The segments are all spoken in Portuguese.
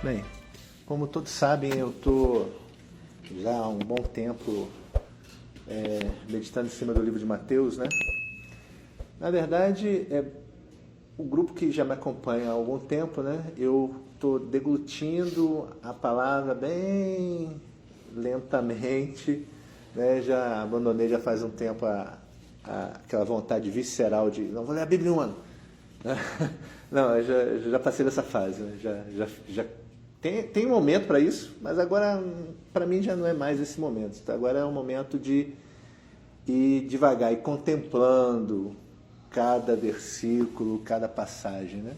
Bem, como todos sabem, eu estou já há um bom tempo meditando em cima do livro de Mateus, né? Na verdade, o grupo que já me acompanha há algum tempo, né? Eu estou deglutindo a palavra bem lentamente, né? Já abandonei já faz um tempo aquela vontade visceral de não vou ler a Bíblia em um ano. Não, eu já passei dessa fase, né? Já tem um momento para isso, mas agora para mim já não é mais esse momento. Agora é um momento de ir devagar e contemplando cada versículo, cada passagem, né?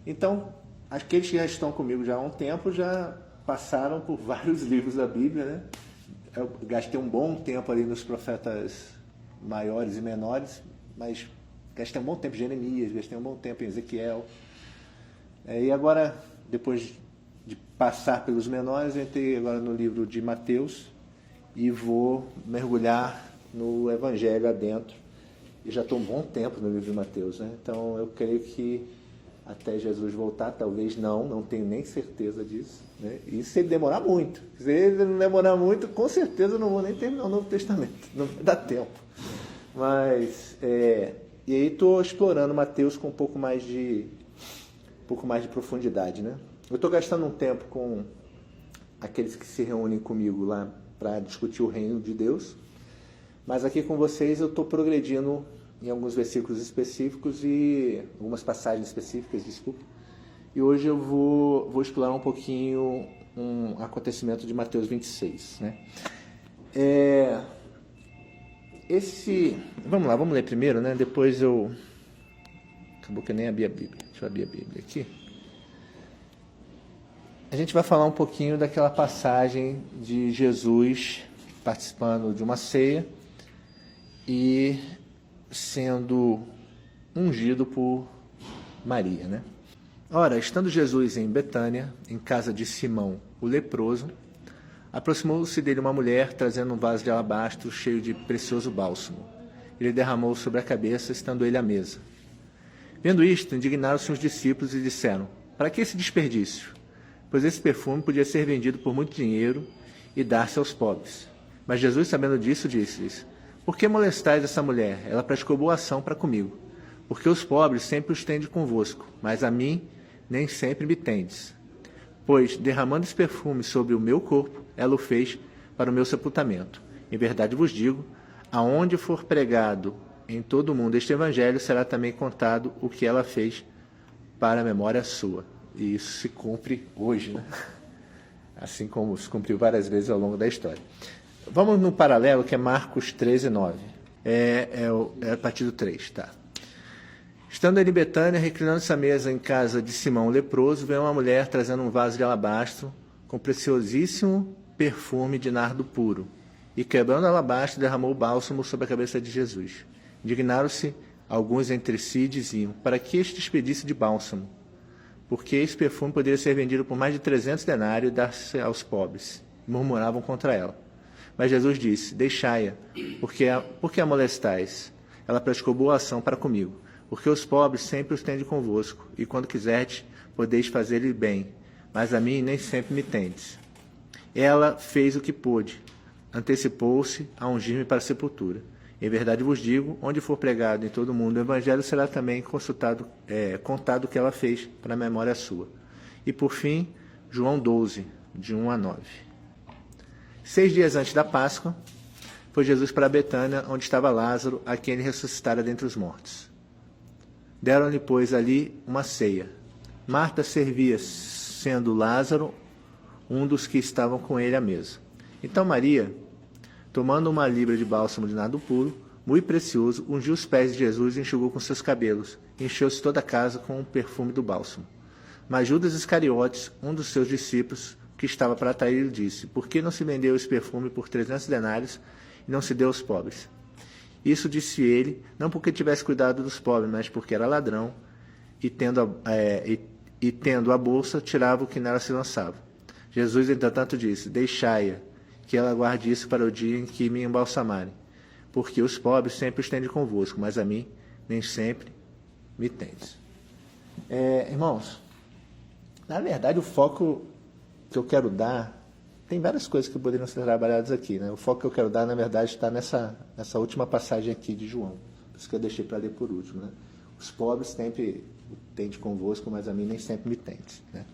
Então, aqueles que já estão comigo já há um tempo já passaram por vários livros da Bíblia, né? Eu gastei um bom tempo ali nos profetas maiores e menores, mas gastei um bom tempo em Jeremias, gastei um bom tempo em Ezequiel. E agora, depois de passar pelos menores, entrei agora no livro de Mateus e vou mergulhar no Evangelho adentro. E já estou um bom tempo no livro de Mateus, né? Então eu creio que até Jesus voltar, talvez não tenho nem certeza disso, né? E se ele demorar muito, se ele não demorar muito, com certeza eu não vou nem terminar o Novo Testamento, não dá tempo. Mas, e aí estou explorando Mateus com um pouco mais de profundidade, né? Eu estou gastando um tempo com aqueles que se reúnem comigo lá para discutir o reino de Deus, mas aqui com vocês eu estou progredindo em alguns versículos específicos e algumas passagens específicas, desculpa. E hoje eu vou explorar um pouquinho um acontecimento de Mateus 26, né? Vamos lá, vamos ler primeiro, né? Depois acabou que eu nem abri a Bíblia. Deixa eu abrir a Bíblia aqui. A gente vai falar um pouquinho daquela passagem de Jesus participando de uma ceia e sendo ungido por Maria, né? Ora, estando Jesus em Betânia, em casa de Simão, o leproso, aproximou-se dele uma mulher, trazendo um vaso de alabastro cheio de precioso bálsamo. Ele derramou sobre a cabeça, estando ele à mesa. Vendo isto, indignaram-se os discípulos e disseram: para que esse desperdício? Pois esse perfume podia ser vendido por muito dinheiro e dar-se aos pobres. Mas Jesus, sabendo disso, disse-lhes: por que molestais essa mulher? Ela praticou boa ação para comigo. Porque os pobres sempre os tendes convosco, mas a mim nem sempre me tendes. Pois, derramando esse perfume sobre o meu corpo, ela o fez para o meu sepultamento. Em verdade vos digo, aonde for pregado em todo o mundo este evangelho, será também contado o que ela fez para a memória sua. E isso se cumpre hoje, né? Assim como se cumpriu várias vezes ao longo da história. Vamos no paralelo, que é Marcos 13:9. É a partir do 3, tá? Estando ele em Betânia, reclinando-se à mesa em casa de Simão o leproso, veio uma mulher trazendo um vaso de alabastro com preciosíssimo perfume de nardo puro, e quebrando o alabastro, derramou o bálsamo sobre a cabeça de Jesus. Indignaram-se alguns entre si e diziam: para que este desperdício de bálsamo? Porque esse perfume poderia ser vendido por mais de 300 denários e dar-se aos pobres. E murmuravam contra ela. Mas Jesus disse: deixai-a, porque a molestais? Ela praticou boa ação para comigo. Porque os pobres sempre os tendes convosco, e quando quiserdes, podeis fazer-lhe bem, mas a mim nem sempre me tendes. Ela fez o que pôde, antecipou-se a ungir-me para a sepultura. Em verdade vos digo, onde for pregado em todo o mundo o evangelho, será também contado o que ela fez para a memória sua. E por fim, João 12, de 1-9. 6 dias antes da Páscoa, foi Jesus para Betânia, onde estava Lázaro, a quem ele ressuscitara dentre os mortos. Deram-lhe, pois, ali uma ceia. Marta servia, sendo Lázaro um dos que estavam com ele à mesa. Então Maria, tomando uma libra de bálsamo de nardo puro, muito precioso, ungiu os pés de Jesus e enxugou com seus cabelos. Encheu-se toda a casa com o perfume do bálsamo. Mas Judas Iscariotes, um dos seus discípulos, que estava para trair, lhe disse: por que não se vendeu esse perfume por 300 denários e não se deu aos pobres? Isso disse ele, não porque tivesse cuidado dos pobres, mas porque era ladrão, e tendo a bolsa, tirava o que nela se lançava. Jesus, entretanto, disse: deixai-a, que ela guarde isso para o dia em que me embalsamarem. Porque os pobres sempre os tende convosco, mas a mim nem sempre me tendes. Irmãos, na verdade o foco que eu quero dar, tem várias coisas que poderiam ser trabalhadas aqui, né? O foco que eu quero dar, na verdade, está nessa última passagem aqui de João. Por isso que eu deixei para ler por último, né? Os pobres sempre tente convosco, mas a mim nem sempre me tente, né?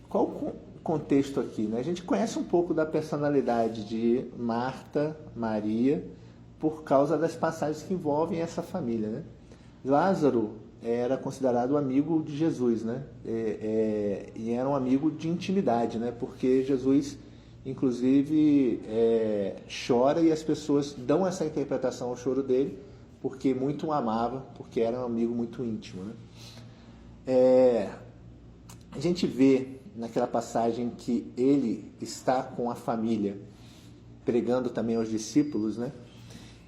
Qual o contexto aqui, né? A gente conhece um pouco da personalidade de Marta, Maria, por causa das passagens que envolvem essa família, né? Lázaro era considerado amigo de Jesus, né? E era um amigo de intimidade, né? Porque Jesus, inclusive, chora e as pessoas dão essa interpretação ao choro dele, porque muito o amava, porque era um amigo muito íntimo, né? A gente vê naquela passagem que ele está com a família, pregando também aos discípulos, né?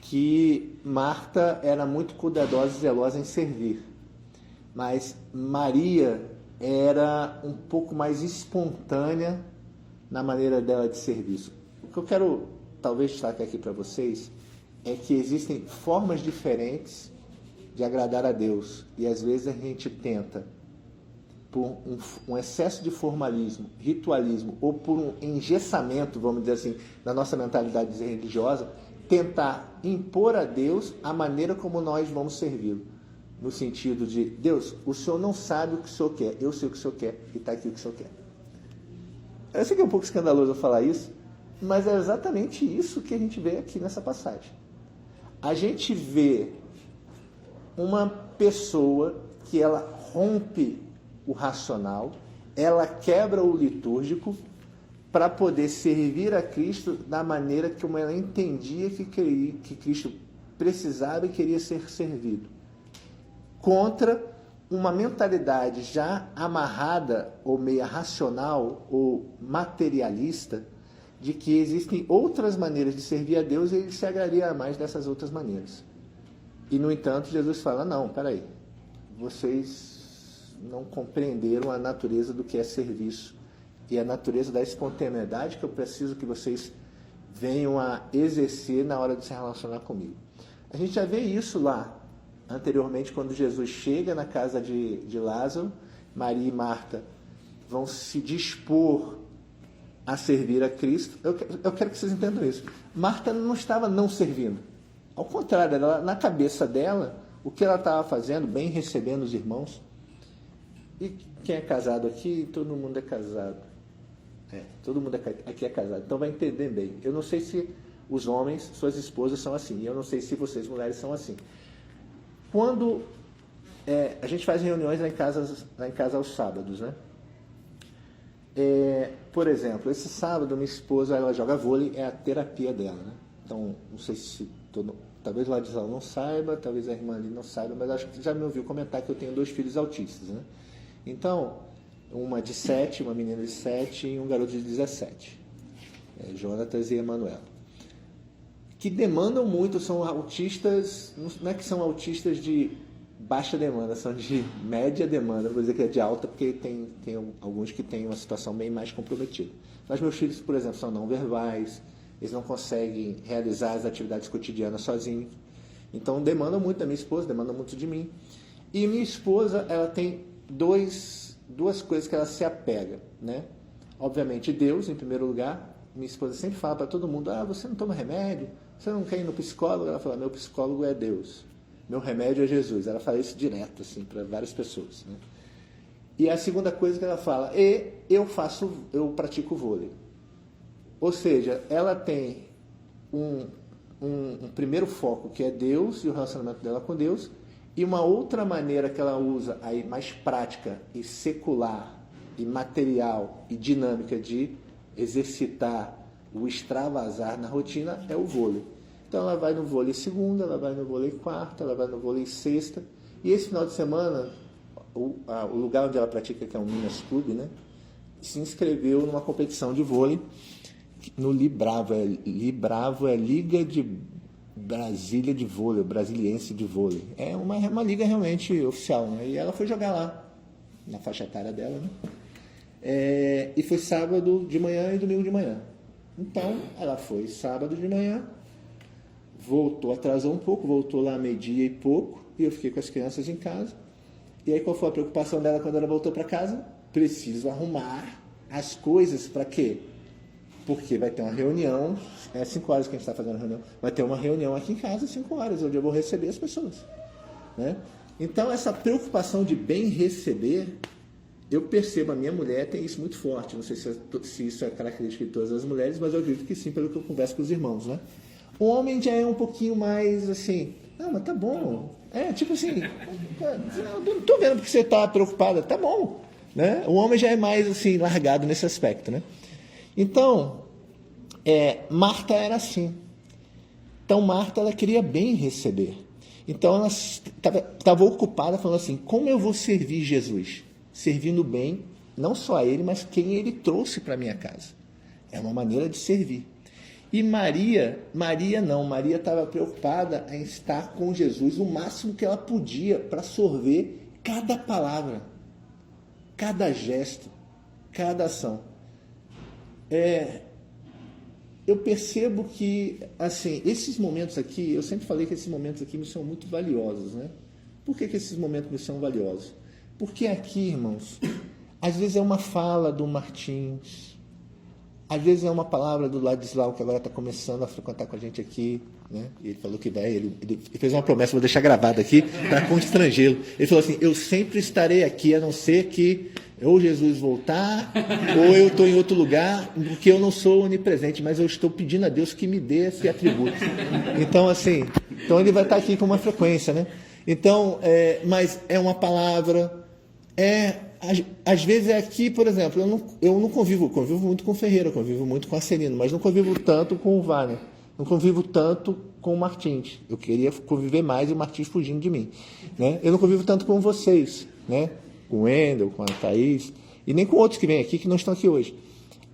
Que Marta era muito cuidadosa e zelosa em servir, mas Maria era um pouco mais espontânea na maneira dela de serviço. O que eu quero talvez destacar aqui para vocês é que existem formas diferentes de agradar a Deus, e às vezes a gente tenta, por um excesso de formalismo, ritualismo, ou por um engessamento, vamos dizer assim, na nossa mentalidade religiosa, tentar impor a Deus a maneira como nós vamos servi-lo. No sentido de, Deus, o Senhor não sabe o que o Senhor quer, eu sei o que o Senhor quer, e está aqui o que o Senhor quer. Eu sei que é um pouco escandaloso eu falar isso, mas é exatamente isso que a gente vê aqui nessa passagem. A gente vê uma pessoa que ela rompe o racional, ela quebra o litúrgico para poder servir a Cristo da maneira como ela entendia que Cristo precisava e queria ser servido. Contra uma mentalidade já amarrada ou meia racional ou materialista de que existem outras maneiras de servir a Deus e ele se agradaria mais dessas outras maneiras. E, no entanto, Jesus fala, não, peraí, vocês não compreenderam a natureza do que é serviço e a natureza da espontaneidade que eu preciso que vocês venham a exercer na hora de se relacionar comigo. A gente já vê isso lá, anteriormente, quando Jesus chega na casa de Lázaro, Maria e Marta vão se dispor a servir a Cristo. Eu quero que vocês entendam isso. Marta não estava não servindo. Ao contrário, ela, na cabeça dela, o que ela estava fazendo, bem recebendo os irmãos. E quem é casado aqui, todo mundo é casado. Todo mundo aqui é casado. Então vai entender bem. Eu não sei se os homens, suas esposas são assim. E eu não sei se vocês, mulheres, são assim. Quando a gente faz reuniões lá em casa aos sábados, né? Por exemplo, esse sábado minha esposa ela joga vôlei, é a terapia dela, né? Então, não sei se talvez o Ladislau não saiba, talvez a irmã ali não saiba, mas acho que já me ouviu comentar que eu tenho 2 filhos autistas, né? Então, uma de 7, uma menina de 7 e um garoto de 17, Jonatas e Emanuela, que demandam muito, são autistas, não é que são autistas de baixa demanda, são de média demanda, não vou dizer que é de alta, porque tem alguns que têm uma situação bem mais comprometida. Mas meus filhos, por exemplo, são não verbais, eles não conseguem realizar as atividades cotidianas sozinhos, então demandam muito da minha esposa, demandam muito de mim. E minha esposa, ela tem duas coisas que ela se apega, né? Obviamente Deus, em primeiro lugar. Minha esposa sempre fala para todo mundo, você não toma remédio, você não quer ir no psicólogo? Ela fala, meu psicólogo é Deus, meu remédio é Jesus. Ela fala isso direto, assim, para várias pessoas, né? E a segunda coisa que ela fala, eu pratico vôlei. Ou seja, ela tem um primeiro foco que é Deus e o relacionamento dela com Deus, e uma outra maneira que ela usa, aí mais prática e secular, e material e dinâmica de exercitar o extravasar na rotina é o vôlei. Então ela vai no vôlei segunda, ela vai no vôlei quarta, ela vai no vôlei sexta, e esse final de semana, o lugar onde ela pratica, que é o Minas Clube, né, se inscreveu numa competição de vôlei no Libravo, é Liga de Brasília de Vôlei, Brasiliense de Vôlei. É uma liga realmente oficial, né? E ela foi jogar lá, na faixa etária dela, né? E foi sábado de manhã e domingo de manhã. Então, ela foi sábado de manhã, voltou, atrasou um pouco, voltou lá meio-dia e pouco, e eu fiquei com as crianças em casa. E aí, qual foi a preocupação dela quando ela voltou para casa? preciso arrumar as coisas para quê? Porque vai ter uma reunião, é 5 horas que a gente está fazendo a reunião, vai ter uma reunião aqui em casa às 5 horas, onde eu vou receber as pessoas. Né? Então, essa preocupação de bem receber, eu percebo, a minha mulher tem isso muito forte. Não sei se isso é característica de todas as mulheres, mas eu acredito que sim, pelo que eu converso com os irmãos. Né? O homem já é um pouquinho mais assim, não, mas tá bom. Tipo assim, não estou vendo porque você está preocupada, tá bom. Né? O homem já é mais assim, largado nesse aspecto. Né? Então, Marta era assim. Então, Marta, ela queria bem receber. Então, ela estava ocupada falando assim, como eu vou servir Jesus? Servindo bem, não só a ele, mas quem ele trouxe para a minha casa. É uma maneira de servir. E Maria estava preocupada em estar com Jesus o máximo que ela podia para sorver cada palavra, cada gesto, cada ação. Eu percebo que, assim, esses momentos aqui, eu sempre falei que esses momentos aqui me são muito valiosos, né? Por que esses momentos me são valiosos? Porque aqui, irmãos, às vezes é uma fala do Martins, às vezes é uma palavra do Ladislau, que agora está começando a frequentar com a gente aqui, né? Ele falou que vai, ele fez uma promessa, vou deixar gravado aqui, para constrangê-lo. Ele falou assim, eu sempre estarei aqui, a não ser que ou Jesus voltar, ou eu estou em outro lugar, porque eu não sou onipresente, mas eu estou pedindo a Deus que me dê esse atributo. Então, assim, ele vai estar aqui com uma frequência, né? Então, mas é uma palavra, às vezes é aqui, por exemplo, eu não convivo muito com o Ferreira, eu convivo muito com a Celino, mas não convivo tanto com o Wagner, não convivo tanto com o Martins. Eu queria conviver mais e o Martins fugindo de mim. Né? Eu não convivo tanto com vocês, né? Com o Wendel, com a Thaís, e nem com outros que vêm aqui, que não estão aqui hoje.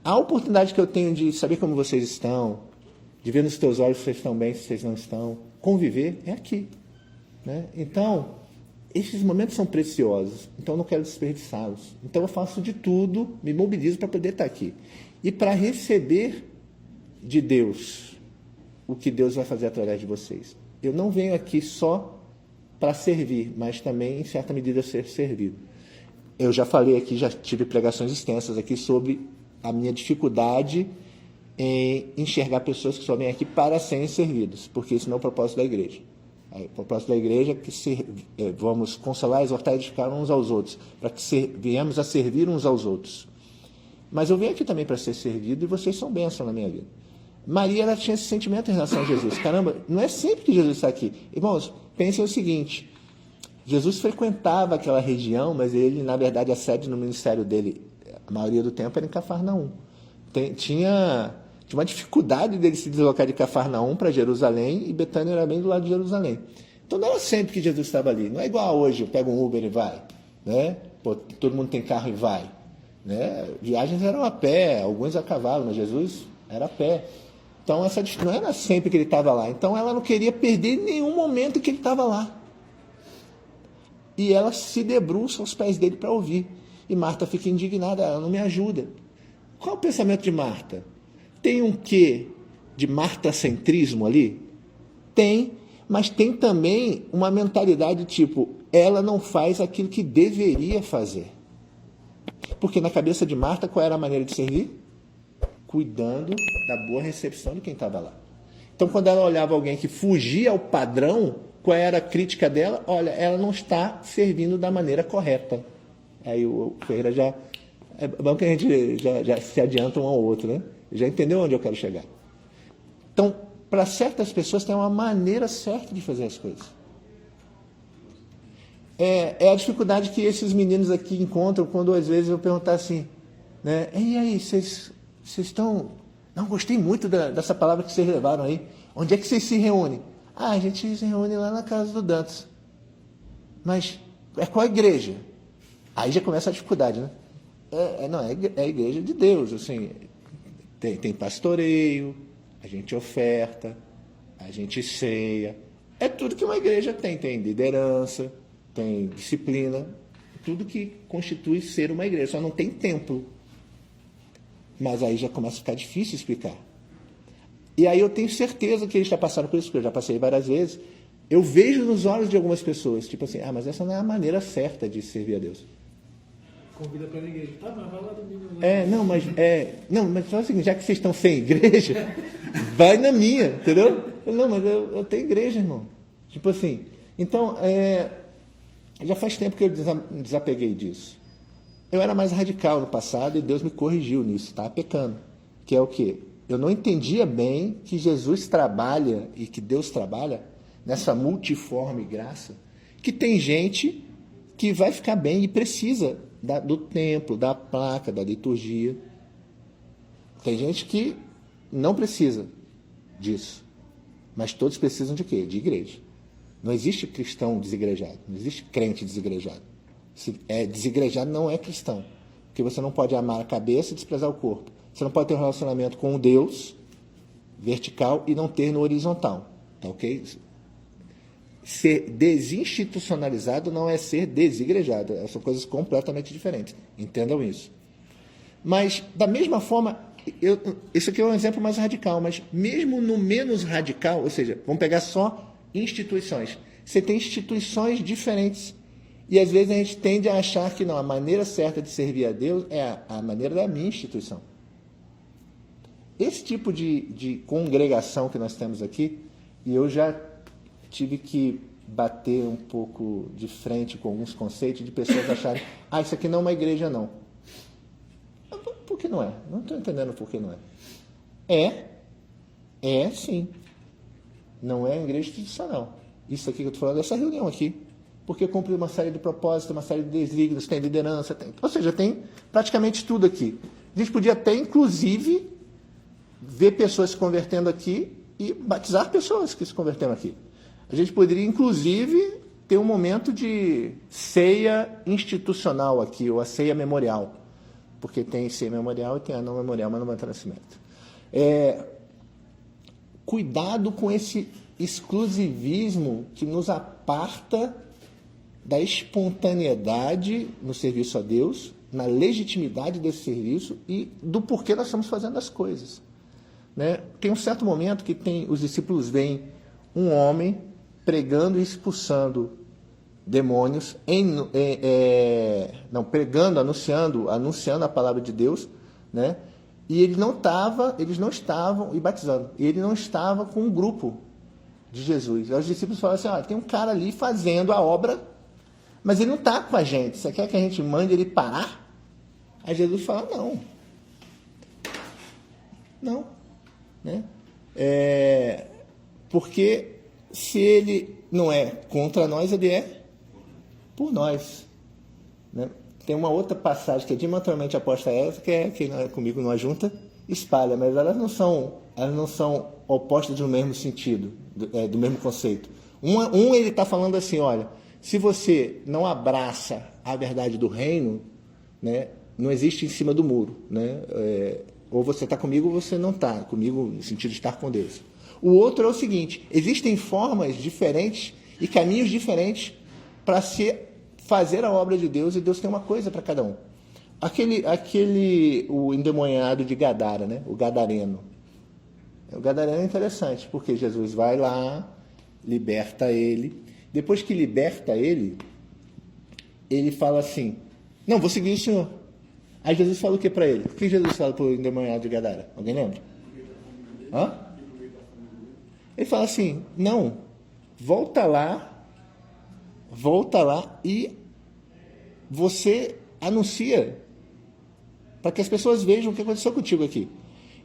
A oportunidade que eu tenho de saber como vocês estão, de ver nos teus olhos se vocês estão bem, se vocês não estão, conviver, é aqui. Né? Então, esses momentos são preciosos, então eu não quero desperdiçá-los. Então eu faço de tudo, me mobilizo para poder estar aqui. E para receber de Deus o que Deus vai fazer através de vocês. Eu não venho aqui só para servir, mas também, em certa medida, ser servido. Eu já falei aqui, já tive pregações extensas aqui sobre a minha dificuldade em enxergar pessoas que só vêm aqui para serem servidas, porque isso não é o propósito da igreja. O propósito da igreja é que vamos consolar, exortar e edificar uns aos outros, para que venhamos a servir uns aos outros. Mas eu venho aqui também para ser servido e vocês são bênção na minha vida. Maria, ela tinha esse sentimento em relação a Jesus. Caramba, não é sempre que Jesus está aqui. Irmãos, pensem o seguinte, Jesus frequentava aquela região, mas ele, na verdade, a sede no ministério dele, a maioria do tempo era em Cafarnaum. Tinha uma dificuldade dele se deslocar de Cafarnaum para Jerusalém, e Betânia era bem do lado de Jerusalém. Então não era sempre que Jesus estava ali. Não é igual hoje, eu pego um Uber e vai. Né? Pô, todo mundo tem carro e vai. Né? Viagens eram a pé, alguns a cavalo, mas Jesus era a pé. Então não era sempre que ele estava lá. Então ela não queria perder nenhum momento que ele estava lá. E ela se debruça aos pés dele para ouvir. E Marta fica indignada, ela não me ajuda. Qual é o pensamento de Marta? Tem um quê de martacentrismo ali? Tem, mas tem também uma mentalidade tipo, ela não faz aquilo que deveria fazer. Porque na cabeça de Marta, qual era a maneira de servir? Cuidando da boa recepção de quem estava lá. Então, quando ela olhava alguém que fugia ao padrão, qual era a crítica dela? Olha, ela não está servindo da maneira correta. Aí o Ferreira já... É bom que a gente já se adianta um ao outro, né? Já entendeu onde eu quero chegar. Então, para certas pessoas tem uma maneira certa de fazer as coisas. É a dificuldade que esses meninos aqui encontram quando às vezes eu perguntar assim, né? E aí, vocês estão... Não, gostei muito dessa palavra que vocês levaram aí. Onde é que vocês se reúnem? A gente se reúne lá na casa do Dantas. Mas qual a igreja? Aí já começa a dificuldade, né? É a igreja de Deus, assim. Tem pastoreio, a gente oferta, a gente ceia. É tudo que uma igreja tem. Tem liderança, tem disciplina, tudo que constitui ser uma igreja. Só não tem templo. Mas aí já começa a ficar difícil explicar. E aí eu tenho certeza que eles já passaram por isso, porque eu já passei várias vezes. Eu vejo nos olhos de algumas pessoas, tipo assim, mas essa não é a maneira certa de servir a Deus. Convida para a igreja. Tá, mas vai lá domingo. Não, mas só o seguinte, já que vocês estão sem igreja, vai na minha, entendeu? Não, mas eu tenho igreja, irmão. Tipo assim, então, já faz tempo que eu desapeguei disso. Eu era mais radical no passado e Deus me corrigiu nisso, estava pecando. Que é o quê? Eu não entendia bem que Jesus trabalha e que Deus trabalha nessa multiforme graça, que tem gente que vai ficar bem e precisa do templo, da placa, da liturgia. Tem gente que não precisa disso. Mas todos precisam de quê? De igreja. Não existe cristão desigrejado. Não existe crente desigrejado. Se é desigrejado, não é cristão. Porque você não pode amar a cabeça e desprezar o corpo. Você não pode ter um relacionamento com o Deus vertical e não ter no horizontal. Tá ok? Ser desinstitucionalizado não é ser desigrejado. São coisas completamente diferentes. Entendam isso. Mas, da mesma forma, esse aqui é um exemplo mais radical, mas mesmo no menos radical, ou seja, vamos pegar só instituições. Você tem instituições diferentes. E às vezes a gente tende a achar que não, a maneira certa de servir a Deus é a maneira da minha instituição. Esse tipo de congregação que nós temos aqui, e eu já tive que bater um pouco de frente com alguns conceitos de pessoas acharem, isso aqui não é uma igreja, não. Por que não é? Não estou entendendo por que não é. É sim. Não é igreja institucional. Isso aqui que eu estou falando, essa reunião aqui. Porque cumpre uma série de propósitos, uma série de desígnios, tem liderança, ou seja, tem praticamente tudo aqui. A gente podia até, inclusive, ver pessoas se convertendo aqui e batizar pessoas que se converteram aqui. A gente poderia, inclusive, ter um momento de ceia institucional aqui, ou a ceia memorial. Porque tem ceia memorial e tem a não memorial, mas não vai ter nascimento. Cuidado com esse exclusivismo que nos aparta da espontaneidade no serviço a Deus, na legitimidade desse serviço e do porquê nós estamos fazendo as coisas. Né? Tem um certo momento que os discípulos veem um homem pregando e expulsando demônios, pregando, anunciando a palavra de Deus, né? E eles não estavam, e batizando, ele não estava com um grupo de Jesus. Aí os discípulos falaram assim, tem um cara ali fazendo a obra, mas ele não está com a gente. Você quer que a gente mande ele parar? Aí Jesus fala, não. Né? Porque se ele não é contra nós, ele é por nós. Né? Tem uma outra passagem que é diametralmente oposta a essa, que é quem não é comigo não ajunta, espalha, mas elas não são opostas no mesmo sentido, do mesmo conceito. Ele está falando assim, olha, se você não abraça a verdade do reino, né, não existe em cima do muro. Né? Ou você está comigo ou você não está comigo, no sentido de estar com Deus. O outro é o seguinte, existem formas diferentes e caminhos diferentes para se fazer a obra de Deus, e Deus tem uma coisa para cada um. O endemoniado de Gadara, né? O gadareno. O gadareno é interessante, porque Jesus vai lá, liberta ele. Depois que liberta ele fala assim, não, vou seguir o Senhor. Aí Jesus fala o que para ele? O que Jesus fala para o endemoniado de Gadara? Alguém lembra? Ele fala assim, não, volta lá e você anuncia para que as pessoas vejam o que aconteceu contigo aqui.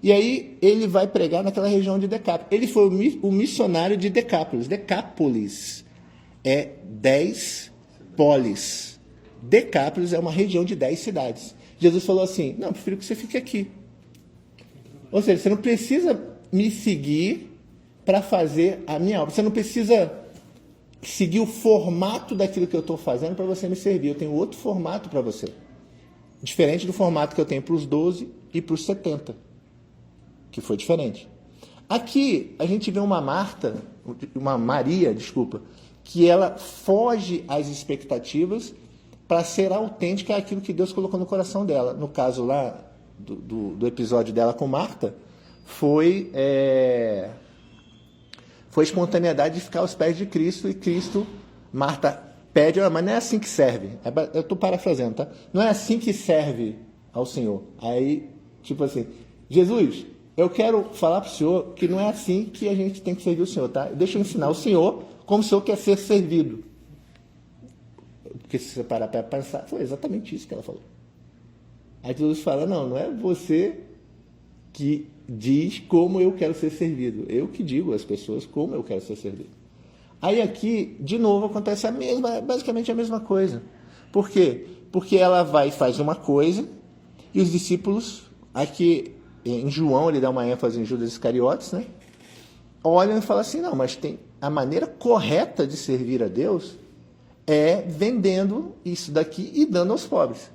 E aí ele vai pregar naquela região de Decápolis. Ele foi o missionário de Decápolis. Decápolis é 10 polis. Decápolis é uma região de 10 cidades. Jesus falou assim, não, prefiro que você fique aqui. Ou seja, você não precisa me seguir para fazer a minha obra. Você não precisa seguir o formato daquilo que eu estou fazendo para você me servir. Eu tenho outro formato para você. Diferente do formato que eu tenho para os 12 e para os 70. Que foi diferente. Aqui a gente vê uma Maria, que ela foge às expectativas para ser autêntica àquilo que Deus colocou no coração dela. No caso lá do episódio dela com Marta, foi a espontaneidade de ficar aos pés de Cristo, e Cristo, Marta pede, mas não é assim que serve. Eu estou parafraseando, tá? Não é assim que serve ao Senhor. Aí, tipo assim, Jesus, eu quero falar para o Senhor que não é assim que a gente tem que servir o Senhor, tá? Deixa eu ensinar o Senhor como o Senhor quer ser servido. Porque se você parar para pensar, foi exatamente isso que ela falou. Aí Jesus fala, não é você que diz como eu quero ser servido. Eu que digo às pessoas como eu quero ser servido. Aí aqui, de novo, acontece basicamente a mesma coisa. Por quê? Porque ela vai e faz uma coisa, e os discípulos, aqui em João, ele dá uma ênfase em Judas Iscariotes, né? Olham e falam assim, não, mas tem a maneira correta de servir a Deus é vendendo isso daqui e dando aos pobres.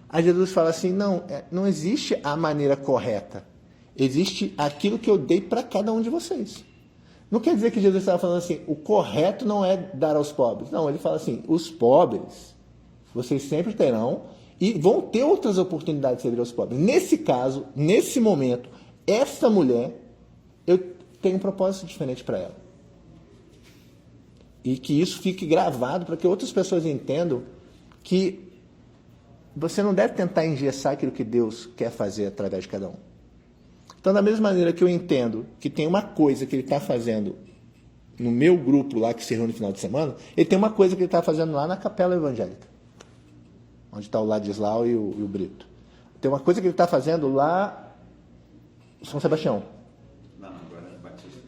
Aí Jesus fala assim, não existe a maneira correta. Existe aquilo que eu dei para cada um de vocês. Não quer dizer que Jesus estava falando assim, o correto não é dar aos pobres. Não, ele fala assim, os pobres, vocês sempre terão e vão ter outras oportunidades de servir aos pobres. Nesse caso, nesse momento, essa mulher, eu tenho um propósito diferente para ela. E que isso fique gravado para que outras pessoas entendam que você não deve tentar engessar aquilo que Deus quer fazer através de cada um. Então, da mesma maneira que eu entendo que tem uma coisa que ele está fazendo no meu grupo lá, que se reúne no final de semana, ele tem uma coisa que ele está fazendo lá na Capela Evangélica, onde está o Ladislau e o Brito. Tem uma coisa que ele está fazendo lá em São Sebastião. Não, agora é Batista.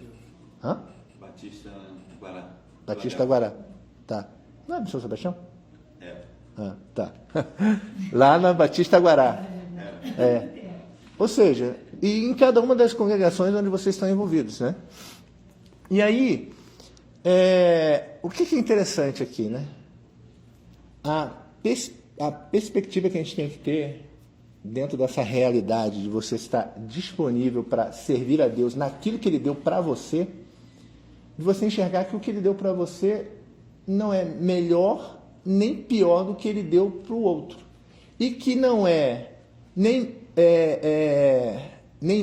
Hã? Batista Guará. Batista Guará. Tá. Não é de São Sebastião? É. Ah, tá. Lá na Batista Guará. É. Ou seja, e em cada uma das congregações onde vocês estão envolvidos, né? E aí, o que é interessante aqui, né? A perspectiva que a gente tem que ter dentro dessa realidade de você estar disponível para servir a Deus naquilo que Ele deu para você, de você enxergar que o que Ele deu para você não é melhor nem pior do que Ele deu para o outro. E que não é nem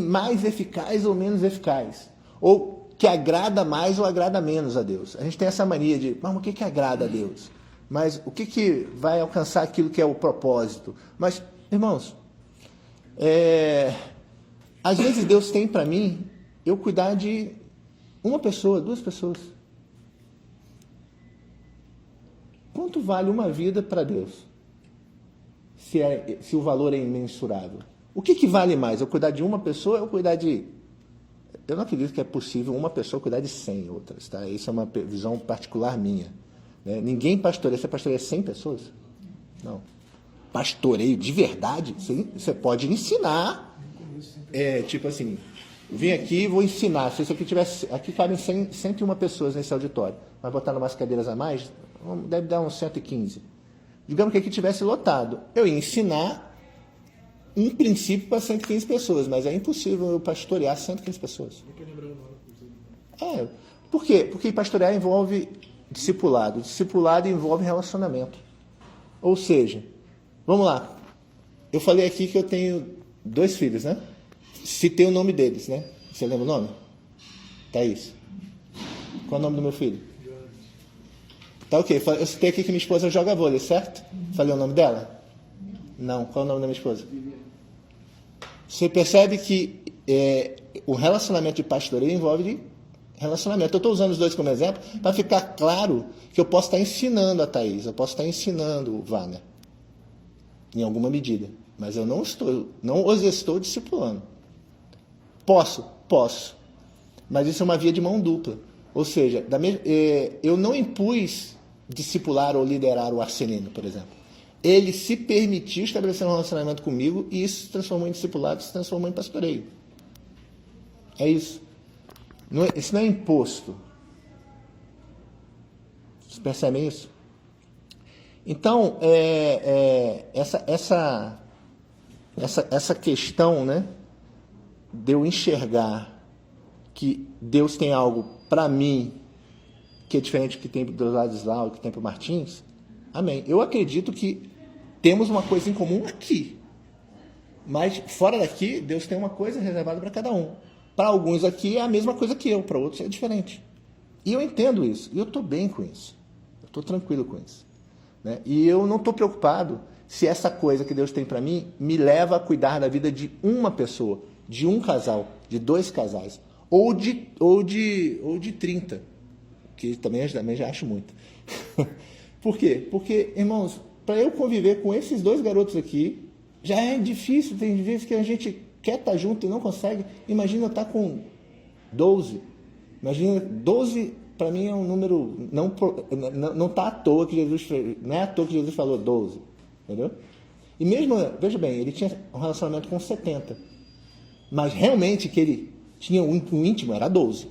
mais eficaz ou menos eficaz. Ou que agrada mais ou agrada menos a Deus. A gente tem essa mania de, mas o que agrada a Deus? Mas o que vai alcançar aquilo que é o propósito? Mas, irmãos, às vezes Deus tem para mim eu cuidar de uma pessoa, 2 pessoas. Quanto vale uma vida para Deus? Se o valor é imensurável. O que vale mais? Eu cuidar de uma pessoa ou eu cuidar de... Eu não acredito que é possível uma pessoa cuidar de 100 outras, tá? Isso é uma visão particular minha. Né? Ninguém pastoreia. Você pastoreia 100 pessoas? Não. Pastoreio de verdade? Você pode ensinar. Tipo assim, vim aqui e vou ensinar. Se isso aqui tivesse... Aqui cabem 101 pessoas nesse auditório. Mas botar umas cadeiras a mais, deve dar uns 115. Digamos que aqui tivesse lotado. Eu ia ensinar um princípio para 115 pessoas, mas é impossível eu pastorear 115 pessoas. Por quê? Porque pastorear envolve discipulado. Discipulado envolve relacionamento. Ou seja, vamos lá. Eu falei aqui que eu tenho 2 filhos, né? Citei o nome deles, né? Você lembra o nome? Thaís. Qual é o nome do meu filho? Tá ok. Eu citei aqui que minha esposa joga vôlei, certo? Falei o nome dela? Não. Qual é o nome da minha esposa? Você percebe que o relacionamento de pastoreio envolve relacionamento. Eu estou usando os 2 como exemplo para ficar claro que eu posso estar ensinando a Thaís, eu posso estar ensinando o Wagner, em alguma medida. Mas eu não os estou discipulando. Posso. Mas isso é uma via de mão dupla. Ou seja, eu não impus discipular ou liderar o Arcelino, por exemplo. Ele se permitiu estabelecer um relacionamento comigo e isso se transformou em discipulado, se transformou em pastoreio. É isso. Isso não é imposto. Vocês percebem isso? Então, essa questão, né, de eu enxergar que Deus tem algo para mim que é diferente do que tem do Ladislau e que tem para o Martins, amém. Eu acredito que temos uma coisa em comum aqui. Mas fora daqui, Deus tem uma coisa reservada para cada um. Para alguns aqui é a mesma coisa que eu, para outros é diferente. E eu entendo isso. E eu estou bem com isso. Estou tranquilo com isso. Né? E eu não estou preocupado se essa coisa que Deus tem para mim me leva a cuidar da vida de uma pessoa, de um casal, de 2 casais, ou de 30, que também já acho muito. Por quê? Porque, irmãos, para eu conviver com esses 2 garotos aqui, já é difícil, tem vezes que a gente quer estar junto e não consegue. Imagina eu estar com 12. Imagina, 12 para mim é um número, não está à toa que Jesus, não é à toa que Jesus falou 12, entendeu? E mesmo, veja bem, ele tinha um relacionamento com 70, mas realmente que ele tinha um íntimo era 12.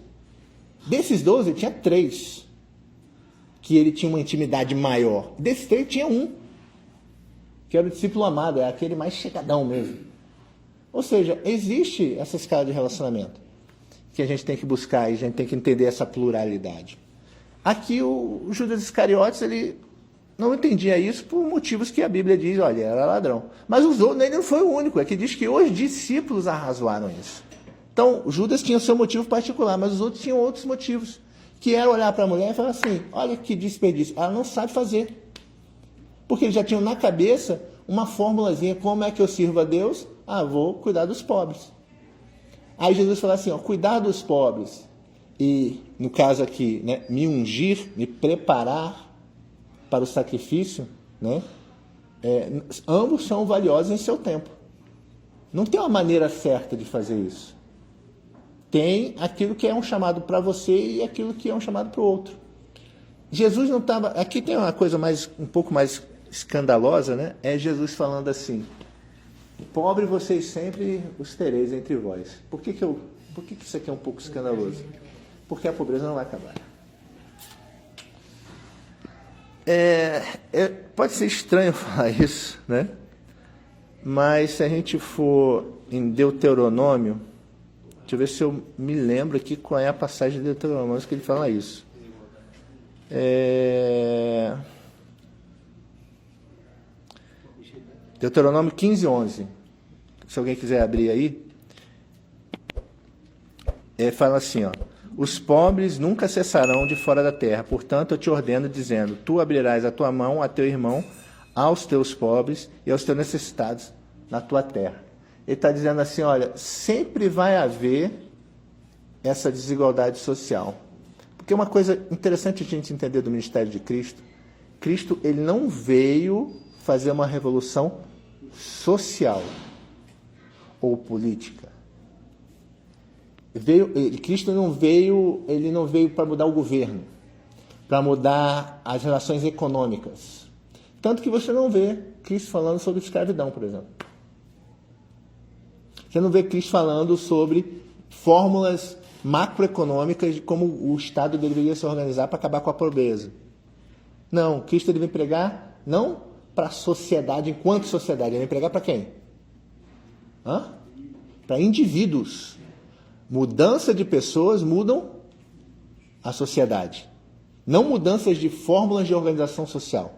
Desses 12, tinha 3 que ele tinha uma intimidade maior. Desses 3, tinha um, que era o discípulo amado, é aquele mais chegadão mesmo. Ou seja, existe essa escala de relacionamento que a gente tem que buscar e a gente tem que entender essa pluralidade. Aqui o Judas Iscariotes, ele não entendia isso por motivos que a Bíblia diz, olha, era ladrão. Mas os outros, ele não foi o único, é que diz que os discípulos arrazoaram isso. Então, Judas tinha o seu motivo particular, mas os outros tinham outros motivos, que era olhar para a mulher e falar assim, olha que desperdício, ela não sabe fazer. Porque eles já tinham na cabeça uma formulazinha, como é que eu sirvo a Deus? Vou cuidar dos pobres. Aí Jesus falou assim, cuidar dos pobres e, no caso aqui, né, me ungir, me preparar para o sacrifício, né, ambos são valiosos em seu tempo. Não tem uma maneira certa de fazer isso. Tem aquilo que é um chamado para você e aquilo que é um chamado para o outro. Jesus não estava... Aqui tem uma coisa um pouco mais escandalosa, né? É Jesus falando assim, pobre vocês sempre os tereis entre vós. Por que isso aqui é um pouco escandaloso? Porque a pobreza não vai acabar. Pode ser estranho falar isso, né? Mas se a gente for em Deuteronômio, deixa eu ver se eu me lembro aqui qual é a passagem de Deuteronômio que ele fala isso. Deuteronômio 15:11. Se alguém quiser abrir aí, fala assim, os pobres nunca cessarão de fora da terra, portanto eu te ordeno dizendo, tu abrirás a tua mão a teu irmão, aos teus pobres e aos teus necessitados na tua terra. Ele está dizendo assim, olha, sempre vai haver essa desigualdade social. Porque uma coisa interessante a gente entender do ministério de Cristo, Cristo ele não veio fazer uma revolução social ou política. Cristo não veio para mudar o governo, para mudar as relações econômicas. Tanto que você não vê Cristo falando sobre escravidão, por exemplo. Você não vê Cristo falando sobre fórmulas macroeconômicas de como o Estado deveria se organizar para acabar com a pobreza. Não, Cristo ele vem pregar não para a sociedade enquanto sociedade, ele vem pregar para quem? Para indivíduos. Mudança de pessoas mudam a sociedade. Não mudanças de fórmulas de organização social.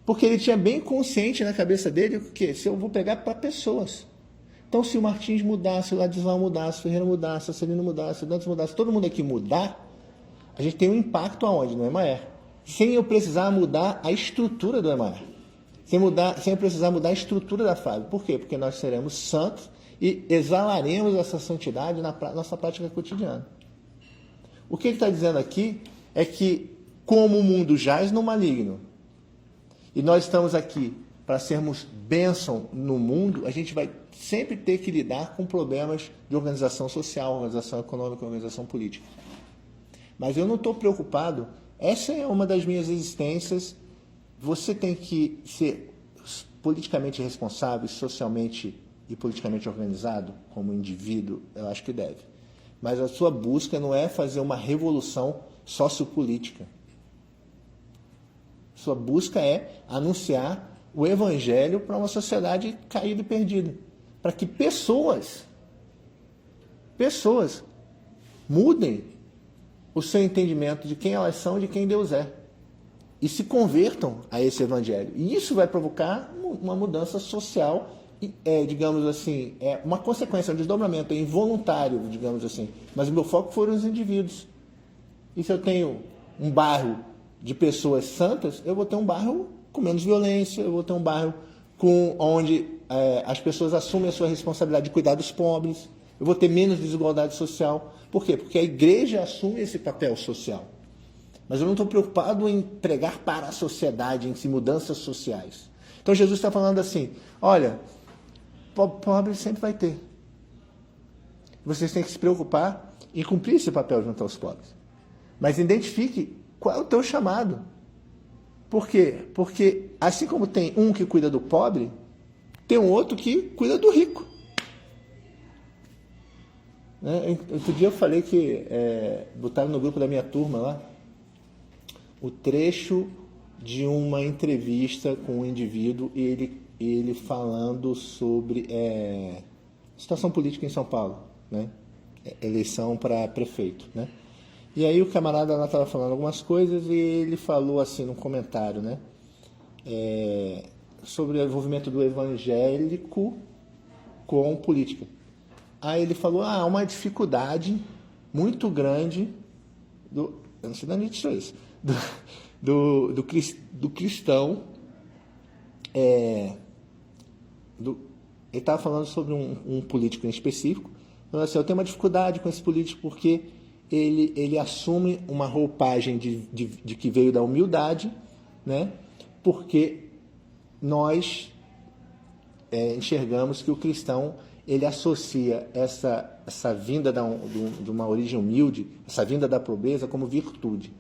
Porque ele tinha bem consciente na cabeça dele que se eu vou pregar para pessoas. Então, se o Martins mudasse, o Ladislau mudasse, o Ferreira mudasse, a Celina mudasse, o Dantas mudasse, todo mundo aqui mudar, a gente tem um impacto aonde? No Emaer. Sem eu precisar mudar a estrutura do Emaer. Sem eu precisar mudar a estrutura da FAB. Por quê? Porque nós seremos santos e exalaremos essa santidade na nossa prática cotidiana. O que ele está dizendo aqui é que, como o mundo jaz no maligno, e nós estamos aqui para sermos bênção no mundo, a gente vai sempre ter que lidar com problemas de organização social, organização econômica, organização política. Mas eu não estou preocupado, essa é uma das minhas existências, você tem que ser politicamente responsável, socialmente e politicamente organizado, como indivíduo, eu acho que deve. Mas a sua busca não é fazer uma revolução sociopolítica. Sua busca é anunciar o evangelho para uma sociedade caída e perdida. Para que pessoas mudem o seu entendimento de quem elas são e de quem Deus é. E se convertam a esse evangelho. E isso vai provocar uma mudança social, digamos assim, uma consequência, um desdobramento, involuntário, digamos assim. Mas o meu foco foram os indivíduos. E se eu tenho um bairro de pessoas santas, eu vou ter um bairro com menos violência, eu vou ter um bairro onde as pessoas assumem a sua responsabilidade de cuidar dos pobres, eu vou ter menos desigualdade social. Por quê? Porque a igreja assume esse papel social. Mas eu não estou preocupado em pregar para a sociedade, em mudanças sociais. Então Jesus está falando assim, olha, pobre sempre vai ter. Vocês têm que se preocupar em cumprir esse papel junto aos pobres. Mas identifique qual é o teu chamado. Por quê? Porque assim como tem um que cuida do pobre, tem um outro que cuida do rico. Outro dia eu falei que botaram no grupo da minha turma lá o trecho de uma entrevista com um indivíduo e ele falando sobre situação política em São Paulo, né? Eleição para prefeito, né? E aí o camarada lá estava falando algumas coisas e ele falou assim num comentário, né? Sobre o envolvimento do evangélico com política. Aí ele falou, há uma dificuldade muito grande eu não sei de onde tirou isso, do cristão, ele estava falando sobre um político em específico, falando assim, eu tenho uma dificuldade com esse político porque ele assume uma roupagem de que veio da humildade, né? Porque nós enxergamos que o cristão ele associa essa vinda de uma origem humilde, essa vinda da pobreza como virtude.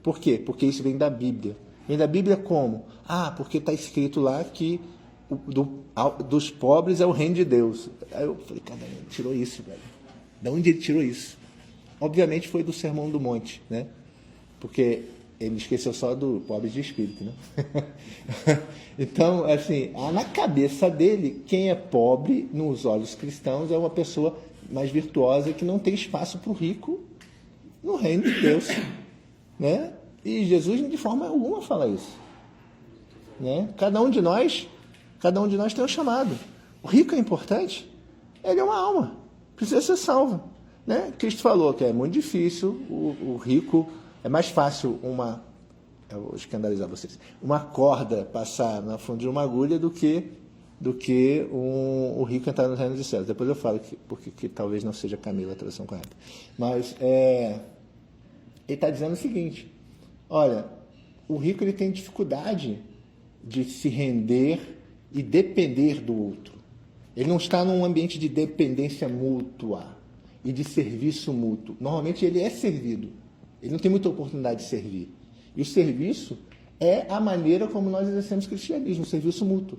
Por quê? Porque isso vem da Bíblia. Vem da Bíblia como? Porque está escrito lá que dos pobres é o reino de Deus. Aí eu falei, cara, ele tirou isso, velho. De onde ele tirou isso? Obviamente foi do Sermão do Monte, né? Porque ele esqueceu só do pobre de espírito, né? Então, assim, na cabeça dele, quem é pobre nos olhos cristãos é uma pessoa mais virtuosa que não tem espaço para o rico no reino de Deus, né? E Jesus de forma alguma fala isso, né? Cada um de nós tem um chamado. O rico é importante, ele é uma alma, precisa ser salva, né? Cristo falou que é muito difícil o rico. É mais fácil eu vou escandalizar vocês, uma corda passar na fundo de uma agulha do que o rico entrar no reino dos céus. Depois eu falo porque talvez não seja Camila a tradução correta. Mas ele está dizendo o seguinte, olha, o rico ele tem dificuldade de se render e depender do outro. Ele não está num ambiente de dependência mútua e de serviço mútuo. Normalmente ele é servido. Ele não tem muita oportunidade de servir. E o serviço é a maneira como nós exercemos o cristianismo, o serviço mútuo.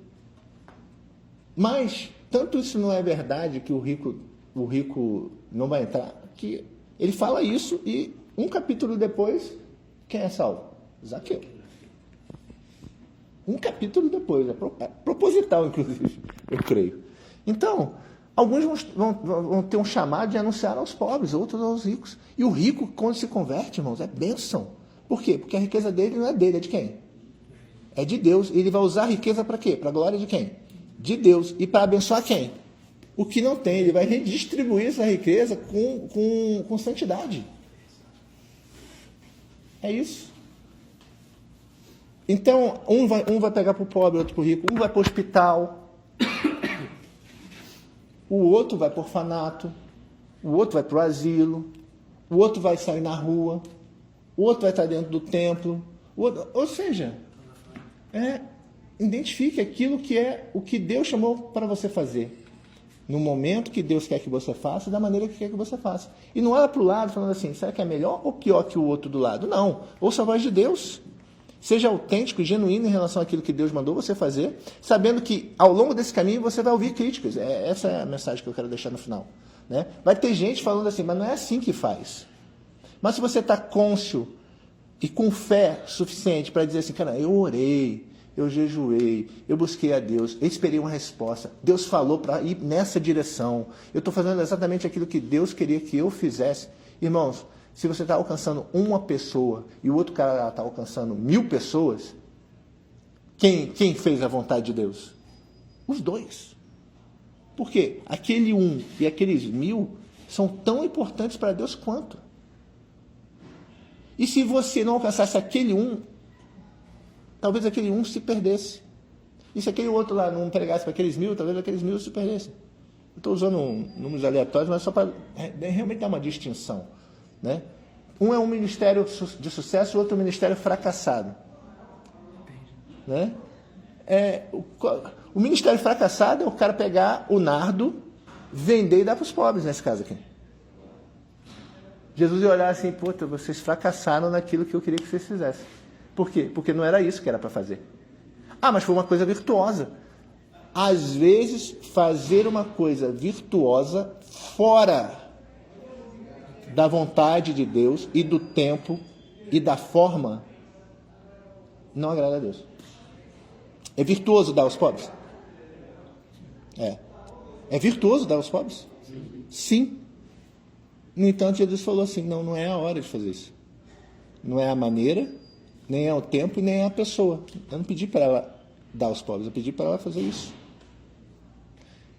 Mas, tanto isso não é verdade que o rico não vai entrar, que ele fala isso e um capítulo depois, quem é salvo? Zaqueu. Um capítulo depois, é proposital, inclusive, eu creio. Então, alguns vão ter um chamado de anunciar aos pobres, outros aos ricos. E o rico, quando se converte, irmãos, é bênção. Por quê? Porque a riqueza dele não é dele, é de quem? É de Deus. E ele vai usar a riqueza para quê? Para a glória de quem? De Deus. E para abençoar quem? O que não tem. Ele vai redistribuir essa riqueza com santidade. É isso. Então, um vai pegar para o pobre, outro para o rico. Um vai para o hospital. O outro vai para o orfanato, o outro vai para o asilo, o outro vai sair na rua, o outro vai estar dentro do templo. Ou seja, identifique aquilo que é o que Deus chamou para você fazer. No momento que Deus quer que você faça, da maneira que quer que você faça. E não olha para o lado falando assim, será que é melhor ou pior que o outro do lado? Não, ouça a voz de Deus. Seja autêntico e genuíno em relação àquilo que Deus mandou você fazer, sabendo que ao longo desse caminho você vai ouvir críticas. Essa é a mensagem que eu quero deixar no final, né? Vai ter gente falando assim, mas não é assim que faz. Mas se você está cônscio e com fé suficiente para dizer assim, cara, eu orei, eu jejuei, eu busquei a Deus, eu esperei uma resposta, Deus falou para ir nessa direção, eu estou fazendo exatamente aquilo que Deus queria que eu fizesse. Irmãos, se você está alcançando uma pessoa e o outro cara está alcançando 1000 pessoas, quem fez a vontade de Deus? Os dois. Por quê? Aquele um e aqueles 1000 são tão importantes para Deus quanto. E se você não alcançasse aquele um, talvez aquele um se perdesse. E se aquele outro lá não pregasse para aqueles 1000, talvez aqueles 1000 se perdessem. Eu estou usando números aleatórios, mas só para realmente dar uma distinção, né? Um é um ministério de sucesso, o outro é um ministério fracassado. Né? O ministério fracassado é o cara pegar o nardo, vender e dar para os pobres, nesse caso aqui. Jesus ia olhar assim, puta, vocês fracassaram naquilo que eu queria que vocês fizessem. Por quê? Porque não era isso que era para fazer. Ah, mas foi uma coisa virtuosa. Às vezes, fazer uma coisa virtuosa fora da vontade de Deus e do tempo e da forma não agrada a Deus. É virtuoso dar aos pobres? É virtuoso dar aos pobres? Sim. No entanto, Jesus falou assim, não é a hora de fazer isso. Não é a maneira, nem é o tempo e nem é a pessoa. Eu não pedi para ela dar aos pobres, eu pedi para ela fazer isso.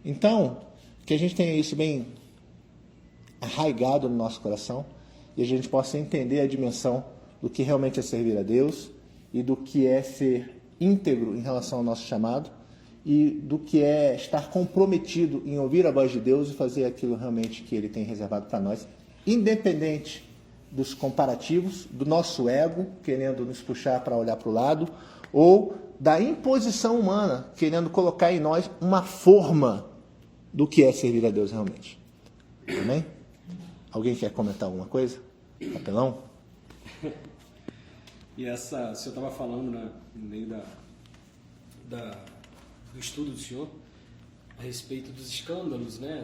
Então, que a gente tenha isso bem arraigado no nosso coração e a gente possa entender a dimensão do que realmente é servir a Deus e do que é ser íntegro em relação ao nosso chamado e do que é estar comprometido em ouvir a voz de Deus e fazer aquilo realmente que Ele tem reservado para nós, independente dos comparativos, do nosso ego, querendo nos puxar para olhar para o lado, ou da imposição humana, querendo colocar em nós uma forma do que é servir a Deus realmente. Amém? Alguém quer comentar alguma coisa? Capelão? E essa, o senhor estava falando, né, no meio do estudo do senhor, a respeito dos escândalos, né,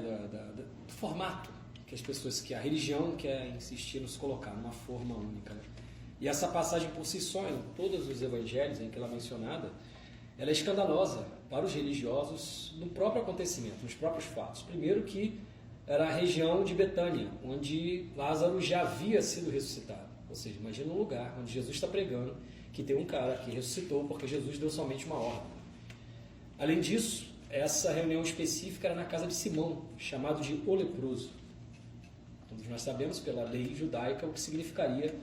do formato que as pessoas, que a religião quer insistir em nos colocar numa forma única. Né? E essa passagem por si só, em todos os evangelhos em que ela é mencionada, ela é escandalosa para os religiosos no próprio acontecimento, nos próprios fatos. Primeiro que era a região de Betânia, onde Lázaro já havia sido ressuscitado. Ou seja, imagina um lugar onde Jesus está pregando que tem um cara que ressuscitou porque Jesus deu somente uma ordem. Além disso, essa reunião específica era na casa de Simão, chamado de o leproso. Todos nós sabemos pela lei judaica o que significaria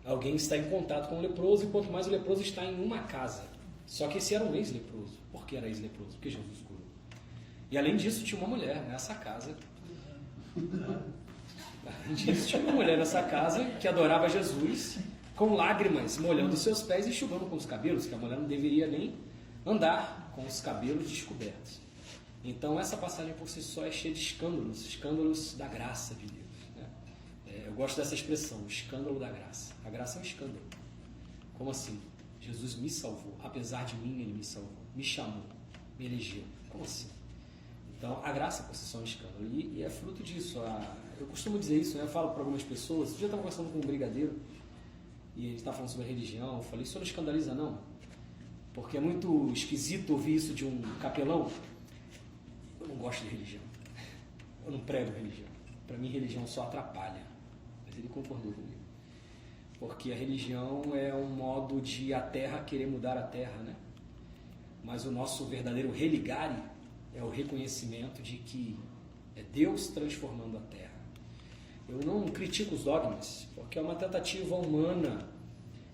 alguém estar em contato com o leproso, e quanto mais o leproso está em uma casa. Só que esse era um ex-leproso. Por que era ex-leproso? Porque Jesus curou. E além disso, tinha uma mulher nessa casa. Além disso, tinha uma mulher nessa casa que adorava Jesus, com lágrimas molhando seus pés e enxugando com os cabelos, que a mulher não deveria nem andar com os cabelos descobertos. Então, essa passagem por si só é cheia de escândalos da graça de Deus. Né? Eu gosto dessa expressão, o escândalo da graça. A graça é um escândalo. Como assim? Jesus me salvou, apesar de mim ele me salvou, me chamou, me elegeu. Como assim? Então, a graça por si só é um escândalo. E é fruto disso. Eu costumo dizer isso, né? Eu falo para algumas pessoas. Um dia eu estava conversando com um brigadeiro e ele estava falando sobre religião. Eu falei, isso não escandaliza não? Porque é muito esquisito ouvir isso de um capelão. Eu não gosto de religião. Eu não prego religião. Para mim, religião só atrapalha. Mas ele concordou comigo. Porque a religião é um modo de a terra querer mudar a terra, né? Mas o nosso verdadeiro religare é o reconhecimento de que é Deus transformando a terra. Eu não critico os dogmas, porque é uma tentativa humana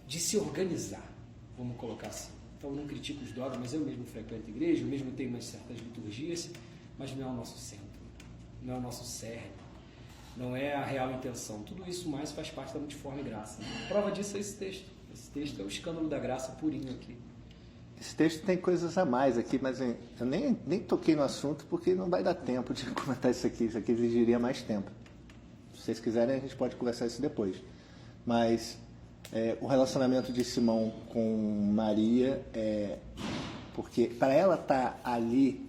de se organizar, vamos colocar assim. Então eu não critico os dogmas, eu mesmo frequento a igreja, eu mesmo tenho umas certas liturgias, mas não é o nosso centro, não é o nosso cerne, não é a real intenção. Tudo isso mais faz parte da multiforme graça. A prova disso é esse texto. Esse texto é o escândalo da graça purinho aqui. Esse texto tem coisas a mais aqui, mas eu nem toquei no assunto porque não vai dar tempo de comentar isso aqui. Isso aqui exigiria mais tempo. Se vocês quiserem, a gente pode conversar isso depois. Mas o relacionamento de Simão com Maria, porque para ela estar ali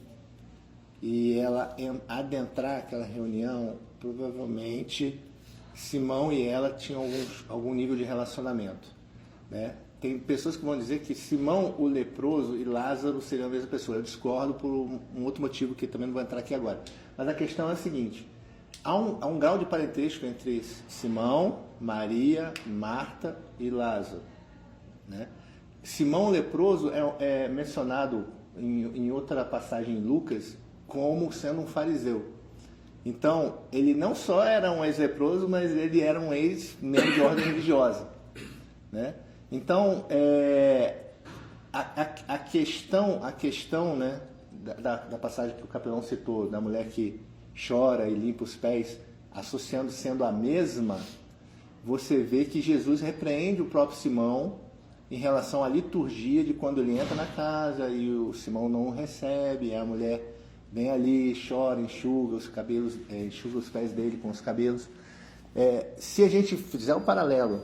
e ela adentrar aquela reunião, provavelmente Simão e ela tinham algum nível de relacionamento, né? Tem pessoas que vão dizer que Simão, o leproso, e Lázaro seriam a mesma pessoa. Eu discordo por um outro motivo que também não vou entrar aqui agora. Mas a questão é a seguinte: há um grau de parentesco entre Simão, Maria, Marta e Lázaro, né? Simão, o leproso, é mencionado em outra passagem em Lucas como sendo um fariseu. Então, ele não só era um ex-leproso, mas ele era um ex-membro de ordem religiosa, né? Então, a questão, né, da passagem que o capelão citou, da mulher que chora e limpa os pés, associando sendo a mesma, você vê que Jesus repreende o próprio Simão em relação à liturgia de quando ele entra na casa e o Simão não o recebe, e a mulher vem ali, chora, enxuga os cabelos, enxuga os pés dele com os cabelos. Se a gente fizer um paralelo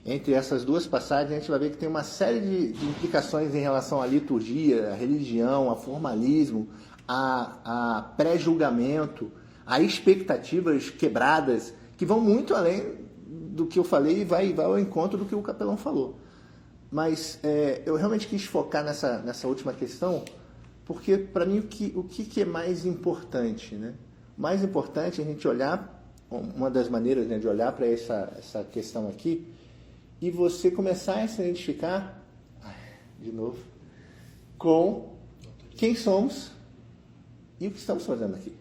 entre essas duas passagens, a gente vai ver que tem uma série de implicações em relação à liturgia, à religião, ao formalismo, a pré-julgamento, a expectativas quebradas, que vão muito além do que eu falei e vai ao encontro do que o capelão falou. Mas eu realmente quis focar nessa última questão, porque para mim o que é mais importante, né? Mais importante é a gente olhar, uma das maneiras, né, de olhar para essa questão aqui, e você começar a se identificar, de novo, com quem somos e o que estamos fazendo aqui.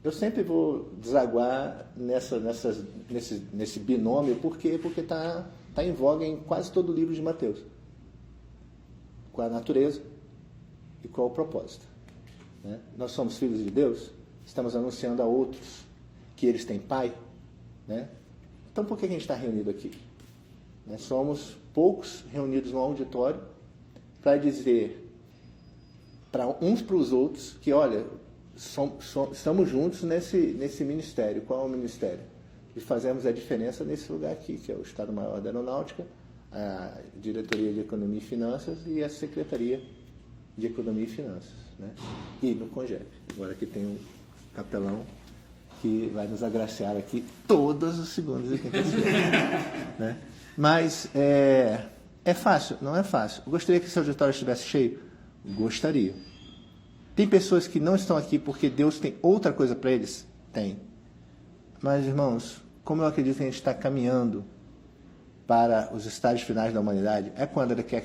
Eu sempre vou desaguar nesse binômio, porque está em voga em quase todo o livro de Mateus. Qual a natureza e qual o propósito. Né? Nós somos filhos de Deus, estamos anunciando a outros que eles têm pai. Né? Então por que a gente está reunido aqui? Somos poucos reunidos no auditório para dizer uns para os outros que, olha, estamos juntos nesse ministério. Qual é o ministério? E fazemos a diferença nesse lugar aqui, que é o Estado-Maior da Aeronáutica, a Diretoria de Economia e Finanças e a Secretaria de Economia e Finanças. Né? E no CONGEP. Agora que tem um capelão que vai nos agraciar aqui todas as segundas e quintas-feiras. Né? Mas é fácil? Não é fácil. Eu gostaria que esse auditório estivesse cheio? Gostaria. Tem pessoas que não estão aqui porque Deus tem outra coisa para eles? Tem. Mas, irmãos, como eu acredito que a gente está caminhando para os estágios finais da humanidade, é quando daqui a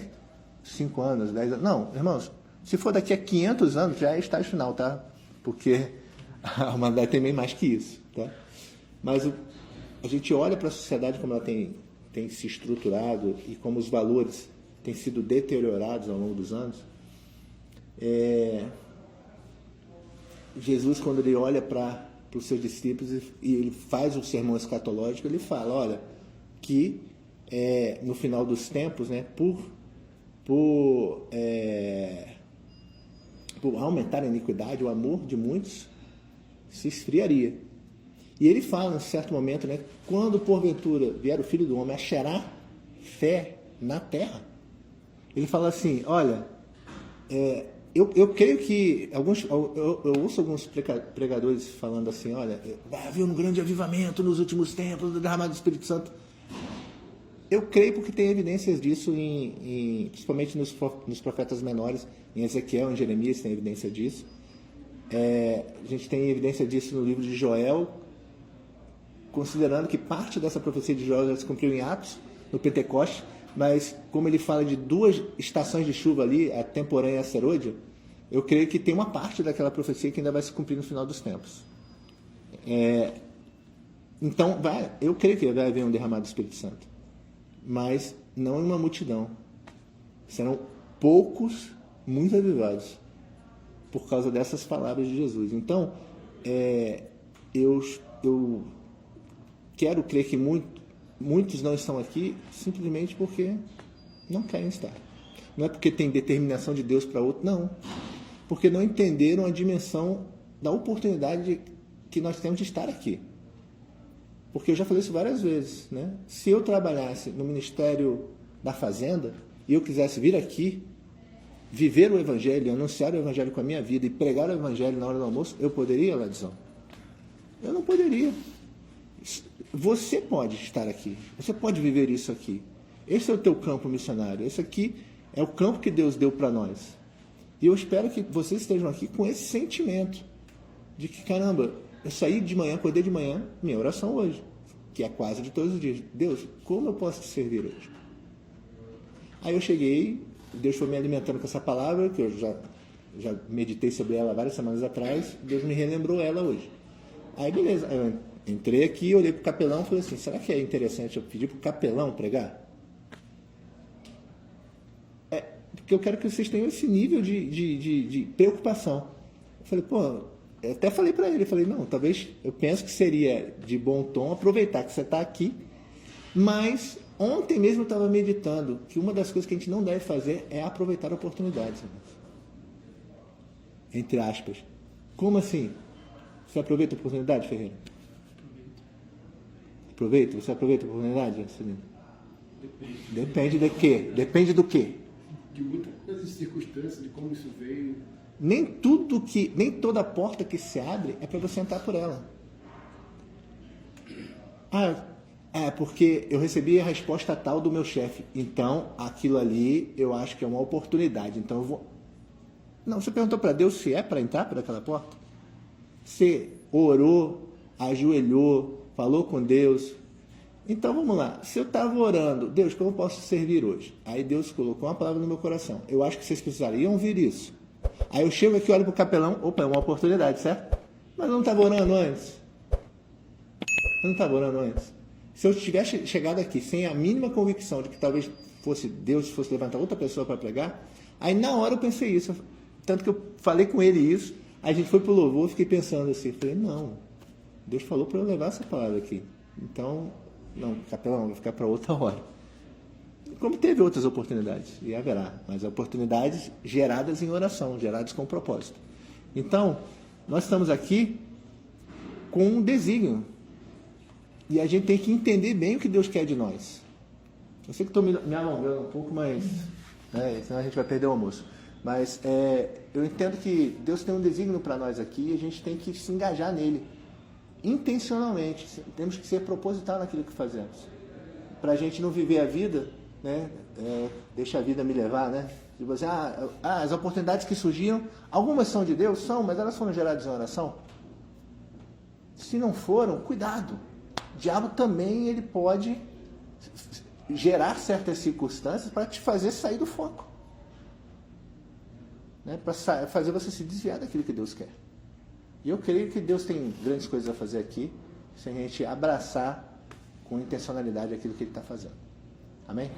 5 anos, 10 anos... Não, irmãos, se for daqui a 500 anos, já é estágio final, tá? Porque a humanidade tem bem mais que isso, tá? Mas a gente olha para a sociedade como ela tem se estruturado e como os valores têm sido deteriorados ao longo dos anos. Jesus, quando ele olha para os seus discípulos e ele faz o sermão escatológico, ele fala, olha, que no final dos tempos, né, por aumentar a iniquidade, o amor de muitos se esfriaria. E ele fala, em certo momento, né, quando porventura vier o Filho do Homem, achará fé na terra. Ele fala assim, olha, eu creio que eu ouço alguns pregadores falando assim, olha, vai haver um grande avivamento nos últimos tempos, do derramado do Espírito Santo. Eu creio porque tem evidências disso, principalmente nos profetas menores, em Ezequiel, em Jeremias tem evidência disso. A gente tem evidência disso no livro de Joel, considerando que parte dessa profecia de Joel já se cumpriu em Atos, no Pentecoste, mas como ele fala de 2 estações de chuva ali, a temporã e a serôdia, eu creio que tem uma parte daquela profecia que ainda vai se cumprir no final dos tempos. Então, eu creio que vai haver um derramado do Espírito Santo, mas não em uma multidão. Serão poucos, muito avivados, por causa dessas palavras de Jesus. Então, eu quero crer que muitos não estão aqui simplesmente porque não querem estar. Não é porque tem determinação de Deus para outro, não. Porque não entenderam a dimensão da oportunidade que nós temos de estar aqui. Porque eu já falei isso várias vezes, né? Se eu trabalhasse no Ministério da Fazenda e eu quisesse vir aqui, viver o Evangelho, anunciar o Evangelho com a minha vida e pregar o Evangelho na hora do almoço, eu poderia, Ladisão? Eu não poderia. Você pode estar aqui. Você pode viver isso aqui. Esse é o teu campo missionário. Esse aqui é o campo que Deus deu para nós. E eu espero que vocês estejam aqui com esse sentimento de que, caramba, eu saí de manhã, acordei de manhã, minha oração hoje, que é quase de todos os dias. Deus, como eu posso te servir hoje? Aí eu cheguei, Deus foi me alimentando com essa palavra, que eu já meditei sobre ela várias semanas atrás, Deus me relembrou ela hoje. Aí beleza, eu entrei aqui, olhei para o capelão e falei assim, será que é interessante eu pedir para o capelão pregar? porque eu quero que vocês tenham esse nível de preocupação. Eu falei, pô, eu até falei para ele, eu falei, não, talvez, eu penso que seria de bom tom aproveitar que você está aqui, mas ontem mesmo eu estava meditando que uma das coisas que a gente não deve fazer é aproveitar oportunidades. Entre aspas. Como assim? Você aproveita a oportunidade, Ferreira? Aproveita? Você aproveita a oportunidade, Celina? Depende de quê? Depende do quê? De muitas coisas, circunstâncias, de como isso veio. Nem toda porta que se abre é para você entrar por ela. Porque eu recebi a resposta tal do meu chefe. Então, aquilo ali eu acho que é uma oportunidade. Então eu vou. Não, você perguntou para Deus se é para entrar por aquela porta? Você orou, ajoelhou, falou com Deus. Então vamos lá. Se eu estava orando, Deus, como eu posso servir hoje? Aí Deus colocou uma palavra no meu coração. Eu acho que vocês precisariam ouvir isso. Aí eu chego aqui, olho para o capelão, opa, é uma oportunidade, certo? Mas eu não estava orando antes. Se eu tivesse chegado aqui sem a mínima convicção de que talvez Deus fosse levantar outra pessoa para pregar, aí na hora eu pensei isso. Tanto que eu falei com ele isso, aí a gente foi pro louvor, fiquei pensando assim, falei, não, Deus falou para eu levar essa palavra aqui. Então, não, capelão, vai ficar para outra hora. Como teve outras oportunidades, e haverá, mas oportunidades geradas em oração, geradas com propósito. Então, nós estamos aqui com um desígnio. E a gente tem que entender bem o que Deus quer de nós. Eu sei que estou me alongando um pouco, mas senão a gente vai perder o almoço. Mas eu entendo que Deus tem um desígnio para nós aqui e a gente tem que se engajar nele. Intencionalmente. Temos que ser proposital naquilo que fazemos. Para a gente não viver a vida, né? Deixa a vida me levar, né? Tipo assim, as oportunidades que surgiram, algumas são de Deus? São, mas elas foram geradas em oração? Se não foram, cuidado. O diabo também ele pode gerar certas circunstâncias para te fazer sair do foco. Né? Para fazer você se desviar daquilo que Deus quer. E eu creio que Deus tem grandes coisas a fazer aqui, se a gente abraçar com intencionalidade aquilo que Ele está fazendo. Amém?